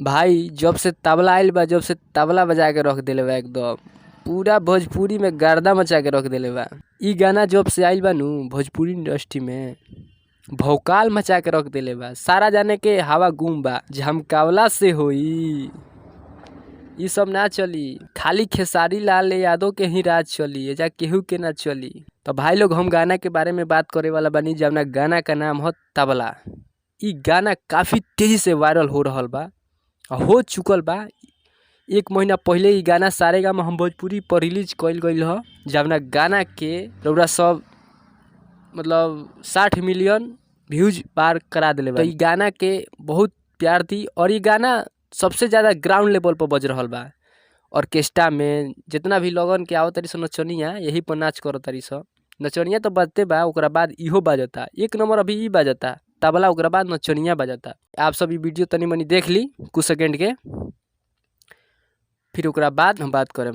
भाई जब से तबला आइल बा, जब से तबला बजा के रख देले बा, एकदम पूरा भोजपुरी में गर्दा मचा के रख देले बा। इ गाना जब से आइल बा नु भोजपुरी इंडस्ट्री में भौकाल मचा के रख देले बा। सारा जाने के हवा गुम बा, झमकावला से होई इ सब ना चली। खाली खेसारी लाल यादव के ही राज चली, एजा केहू के ना चली। तो भाई लोग हम गाना के बारे में बात करे वाला बानी, जवना गाना का नाम हो तबला। इ गाना काफी तेजी से वायरल हो रहल बा, हो चुकल बा। 1 महीना पहले इ गाना सारेगामा हम भोजपुरी पर रिलीज कइल गइल ह, जवना गाना के रउरा सब मतलब 60 मिलियन व्यूज पार करा देले बा। तो इ गाना के बहुत प्यार दी, और इ गाना सबसे ज्यादा ग्राउंड लेवल पर बज रहल बा। ऑर्केस्ट्रा में जितना भी लोगन के आवत तारी सन नचनिया, यही पर नाच करत तारी सन। नचनिया तो बजते बा, ओकरा बाद इहो बाजता। 1 नंबर अभी इ बाजता तबला, ओकरा बाद नचनिया बाजता। आप सब इ वीडियो तनी मनी देख ली कुछ सेकंड के, फिर ओकरा बाद हम बात करें।